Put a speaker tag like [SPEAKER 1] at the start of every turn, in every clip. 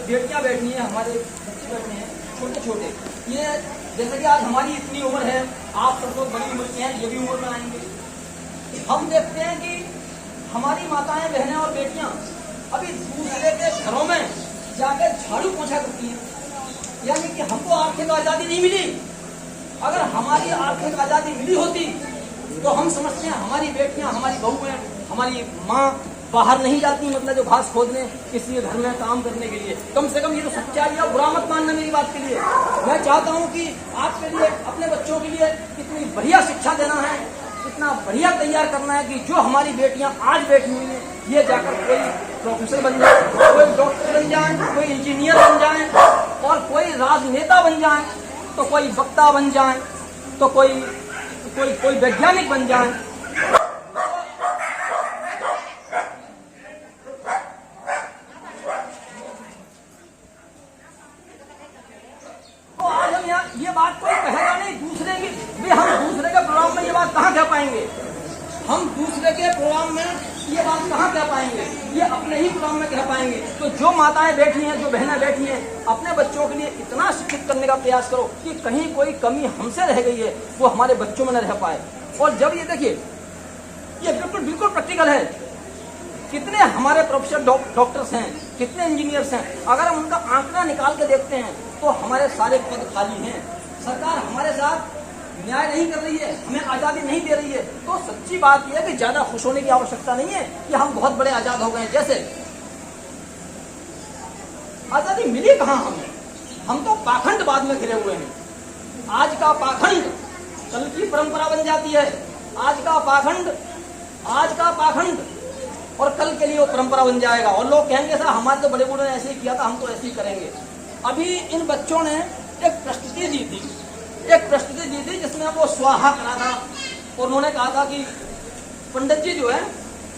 [SPEAKER 1] बेटियां बैठी हैं, हमारे बच्चे बैठे हैं छोटे छोटे, ये जैसे कि आज हमारी इतनी उम्र है, आप सब लोग बड़ी उम्र के हैं, ये भी उम्र में आएंगे। हम देखते हैं कि हमारी माताएं बहनें और बेटियां अभी दूसरे के घरों में जाकर झाड़ू पोछा करती हैं, यानी कि हमको आर्थिक आजादी नहीं मिली। अगर हमारी आर्थिक आजादी मिली होती तो हम समझते हैं हमारी बेटियां, हमारी बहुएं, हमारी माँ बाहर नहीं जाती, मतलब जो घास खोदने किसी घर में काम करने के लिए। कम से कम ये तो सच्चाई है, बुरा मत मानना मेरी बात के लिए। मैं चाहता हूँ कि आपके लिए, अपने बच्चों के लिए कितनी बढ़िया शिक्षा देना है, इतना बढ़िया तैयार करना है कि जो हमारी बेटियां आज बैठी हुई हैं ये जाकर कोई प्रोफेसर बन जाए, कोई डॉक्टर बन जाए, कोई इंजीनियर बन जाए, और कोई राजनेता बन जाए, तो कोई वक्ता बन जाए, तो कोई वैज्ञानिक बन जाए। तो आज हम यहाँ ये बात कोई कहेगा नहीं दूसरे की, भी हम दूसरे के प्रोग्राम में ये बात कहाँ कह पाएंगे? हम दूसरे के प्रोग्राम में ये बात कहाँ कह पाएंगे? ये अपने ही प्रोग्राम में कह पाएंगे। तो जो माताएं बैठी हैं, जो बहनें बैठी हैं, अपने बच्चों के लिए इतना शिक्षित करने का प्रयास करो कि कहीं कोई कमी हमसे रह गई है वो हमारे बच्चों में न रह पाए। और जब ये देखिए, ये बिल्कुल प्रैक्टिकल है। कितने हमारे प्रोफेसर डॉक्टर्स हैं, कितने इंजीनियर्स हैं, अगर हम उनका आंकड़ा निकाल के देखते हैं तो हमारे सारे पद खाली हैं। सरकार हमारे साथ न्याय नहीं कर रही है, हमें आजादी नहीं दे रही है। तो सच्ची बात यह है कि ज्यादा खुश होने की आवश्यकता नहीं है कि हम बहुत बड़े आजाद हो गए। जैसे आजादी मिली कहाँ हमें? हम तो पाखंडवाद में घिरे हुए हैं। आज का पाखंड कल की परंपरा बन जाती है। आज का पाखंड और कल के लिए वो परंपरा बन जाएगा, और लोग कहेंगे सर हमारे तो बड़े बूढ़े ने ऐसे ही किया था, हम तो ऐसे ही करेंगे। अभी इन बच्चों ने एक प्रस्तुति दी थी जिसमें वो स्वाहा करा था, और उन्होंने कहा था कि पंडित जी जो है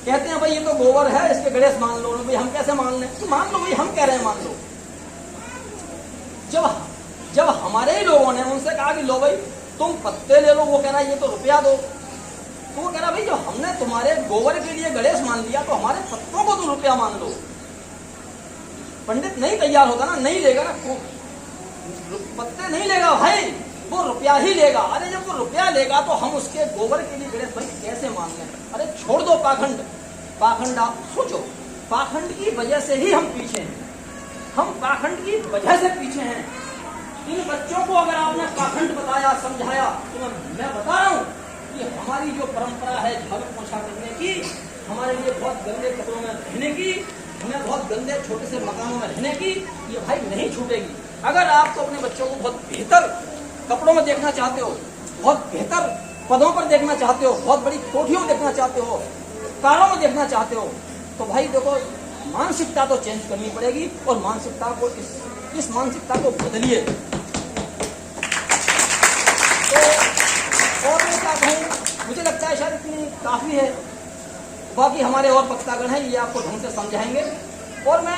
[SPEAKER 1] कहते हैं भाई ये तो गोबर है, इसके गणेश मान लो। भाई हम कैसे मान लें? तो मान लो भाई, हम कह रहे हैं मान लो। जब हमारे ही लोगों ने उनसे कहा कि लो भाई तुम पत्ते ले लो, वो कह रहा है ये तो रुपया दो। तो वो कह रहा भाई जो हमने तुम्हारे गोबर के लिए गणेश मान लिया तो हमारे पत्तों को तुम रुपया मान लो। पंडित नहीं तैयार होगा ना, नहीं लेगा ना, पत्ते नहीं लेगा भाई, वो रुपया ही लेगा। अरे जब वो रुपया लेगा तो हम उसके गोबर के लिए गणेश भाई कैसे मान लें? अरे छोड़ दो पाखंड। आप सोचो, पाखंड की वजह से ही हम पीछे हैं, हम पाखंड की वजह से पीछे हैं। इन बच्चों को अगर आपने पाखंड बताया, समझाया, तो मैं बता रहा हूं कि हमारी जो परंपरा है झाड़ू पोछा करने की, हमारे लिए बहुत गंदे कपड़ों में रहने की, हमें बहुत गंदे छोटे से मकानों में रहने की, ये भाई नहीं छूटेगी। अगर आप तो अपने बच्चों को बहुत बेहतर कपड़ों में देखना चाहते हो, बहुत बेहतर पदों पर देखना चाहते हो, बहुत बड़ी कोठियों में देखना चाहते हो, कारों में देखना चाहते हो, तो भाई देखो मानसिकता तो चेंज करनी पड़ेगी, और मानसिकता को इस मानसिकता को बदलिए। तो और मैं क्या कहूँ, मुझे लगता है शायद इतनी काफी है। बाकी हमारे और वक्तागण हैं, ये आपको ढंग से समझाएंगे। और मैं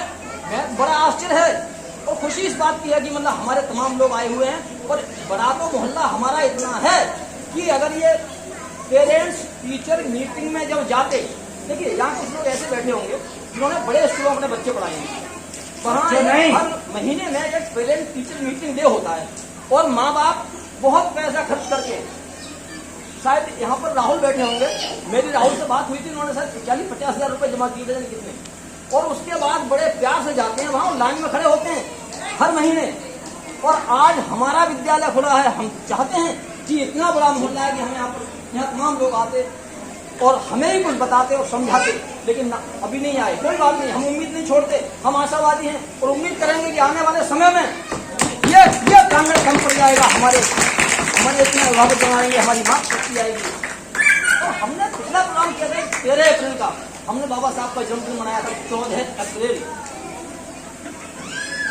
[SPEAKER 1] बड़ा आश्चर्य है और खुशी इस बात की है कि मतलब हमारे तमाम लोग आए हुए हैं, और बड़ा तो मोहल्ला हमारा इतना है कि अगर ये पेरेंट्स टीचर मीटिंग में जब जाते, देखिए यहाँ कुछ लोग ऐसे बैठे होंगे जिन्होंने बड़े स्कूलों में अपने बच्चे पढ़ाए हैं, वहाँ हर महीने में एक पेरेंट टीचर मीटिंग डे होता है, और माँ बाप बहुत पैसा खर्च करके, शायद यहाँ पर राहुल बैठे होंगे, मेरी राहुल से बात हुई थी, उन्होंने शायद 40-50 हजार रुपए जमा किए थे कितने, और उसके बाद बड़े प्यार से जाते हैं वहाँ, लाइन में खड़े होते हैं हर महीने। और आज हमारा विद्यालय खुला है, हम चाहते हैं कि इतना बड़ा मोहल्ला है कि हमें यहाँ तमाम लोग आते और हमें ही कुछ बताते और समझाते, लेकिन अभी नहीं आए। कोई बात नहीं, हम उम्मीद नहीं छोड़ते, हम आशावादी हैं और उम्मीद करेंगे कि आने वाले समय में ये प्रांगण कम पड़ जाएगा, हमारे इतना अभिभावक बनाएंगे, हमारी बात शक्ति आएगी। और हमने पिछला प्रोग्राम किया था 13 अप्रैल का, हमने बाबा साहब का जन्मदिन मनाया था 14 अप्रैल।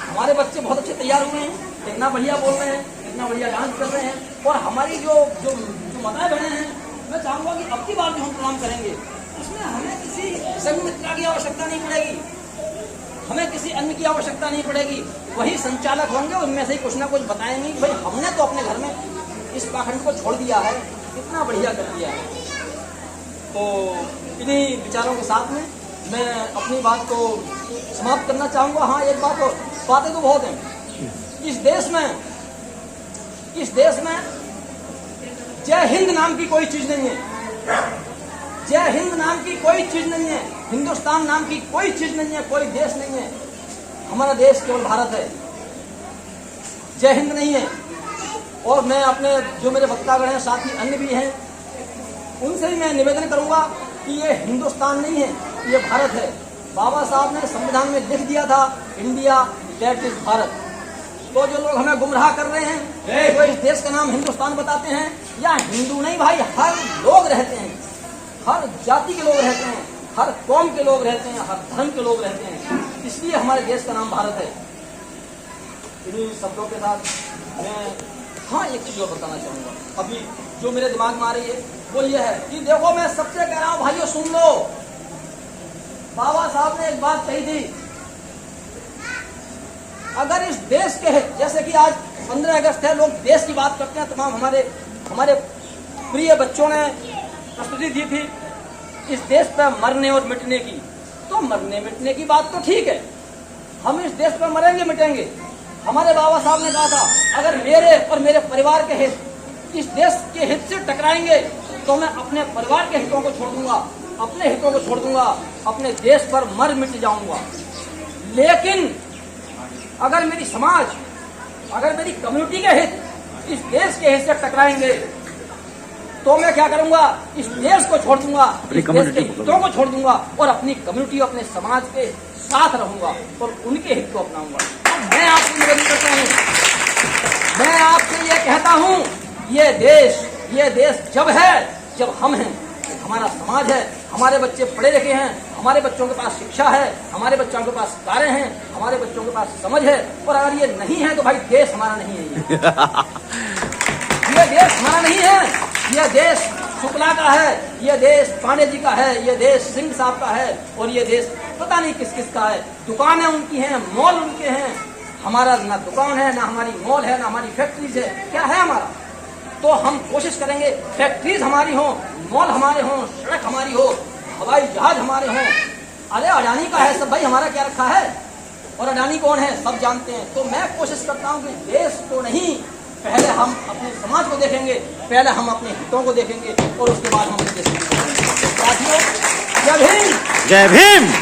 [SPEAKER 1] हमारे बच्चे बहुत अच्छे तैयार हुए हैं, इतना बढ़िया बोल रहे हैं, इतना बढ़िया डांस कर रहे हैं, और हमारी जो माताएं बहनें हैं, मैं चाहूंगा कि अब की बार जो हम प्रोग्राम करेंगे उसमें हमें किसी संगमित्रा की आवश्यकता नहीं पड़ेगी, हमें किसी अन्य की आवश्यकता नहीं पड़ेगी। वही संचालक होंगे, उनमें से ही कुछ ना कुछ बताएंगे कि भाई हमने तो अपने घर में इस पाखंड को छोड़ दिया है, इतना बढ़िया कर दिया है। तो इन्हीं विचारों के साथ में मैं अपनी बात को समाप्त करना चाहूँगा। हाँ, एक बात और, बातें तो बहुत हैं। इस देश में जय हिंद नाम की कोई चीज नहीं है। जय हिंद नाम की कोई चीज नहीं है। हिंदुस्तान नाम की कोई चीज नहीं है, कोई देश नहीं है। हमारा देश केवल भारत है, जय हिंद नहीं है। और मैं अपने जो मेरे वक्तागण हैं, साथी अन्य भी हैं, उनसे भी मैं निवेदन करूंगा कि ये हिंदुस्तान नहीं है, ये भारत है। बाबा साहब ने संविधान में लिख दिया था, इंडिया दैट इज भारत। तो जो लोग हमें गुमराह कर रहे हैं, जो इस देश का नाम हिंदुस्तान बताते हैं, या हिंदू नहीं भाई, हर लोग रहते हैं, हर जाति के लोग रहते हैं, हर कौम के लोग रहते हैं, हर धर्म के लोग रहते हैं, इसलिए हमारे देश का नाम भारत है। इन्हीं शब्दों के साथ मैं एक चीज और बताना चाहूंगा। अभी जो मेरे दिमाग में आ रही है वो ये है कि देखो, मैं सबसे कह रहा हूं भाइयों, सुन लो। बाबा साहब ने एक बात कही थी, अगर इस देश के हित, जैसे कि आज 15 अगस्त है, लोग देश की बात करते हैं, तमाम हमारे प्रिय बच्चों ने प्रस्तुति दी थी इस देश पर मरने और मिटने की। तो मरने मिटने की बात तो ठीक है, हम इस देश पर मरेंगे मिटेंगे। हमारे बाबा साहब ने कहा था, अगर मेरे और मेरे परिवार के हित इस देश के हित से टकराएंगे तो मैं अपने परिवार के हितों को छोड़ दूंगा, अपने हितों को छोड़ दूंगा, अपने देश पर मर मिट जाऊंगा। लेकिन अगर मेरी समाज, अगर मेरी कम्युनिटी के हित इस देश के हित से टकराएंगे तो मैं क्या करूंगा, इस देश को छोड़ दूंगा, इस देश के हितों को छोड़ दूंगा और अपनी कम्युनिटी, अपने समाज के साथ रहूंगा और उनके हित को अपनाऊंगा। मैं आपसे निवेदन करता हूं, मैं आपसे ये कहता हूं, ये देश जब है, जब हम हैं, हमारा समाज है, हमारे बच्चे पढ़े लिखे हैं, हमारे बच्चों के पास शिक्षा है, हमारे बच्चों के पास कार्य हैं, हमारे बच्चों के पास समझ है। और अगर ये नहीं है तो भाई देश हमारा नहीं है। ये देश हमारा नहीं है, ये देश शुक्ला का है, ये देश पांडे जी का है, ये देश सिंह साहब का है, और ये देश पता नहीं किस किस का है। दुकानें उनकी हैं, मॉल उनके हैं, हमारा ना दुकान है, ना हमारी मॉल है, ना हमारी फैक्ट्रीज है। क्या है हमारा? तो हम कोशिश करेंगे फैक्ट्रीज हमारी हो, मॉल हमारे हों, सड़क हमारी हो, हवाई जहाज हमारे हों। अरे अडानी का है सब भाई, हमारा क्या रखा है? और अडानी कौन है सब जानते हैं। तो मैं कोशिश करता हूं कि देश को नहीं, पहले हम अपने समाज को देखेंगे, पहले हम अपने हितों को देखेंगे और उसके बाद हम अपने देश को देखेंगे। साथियों, जय भीम।
[SPEAKER 2] जय भीम।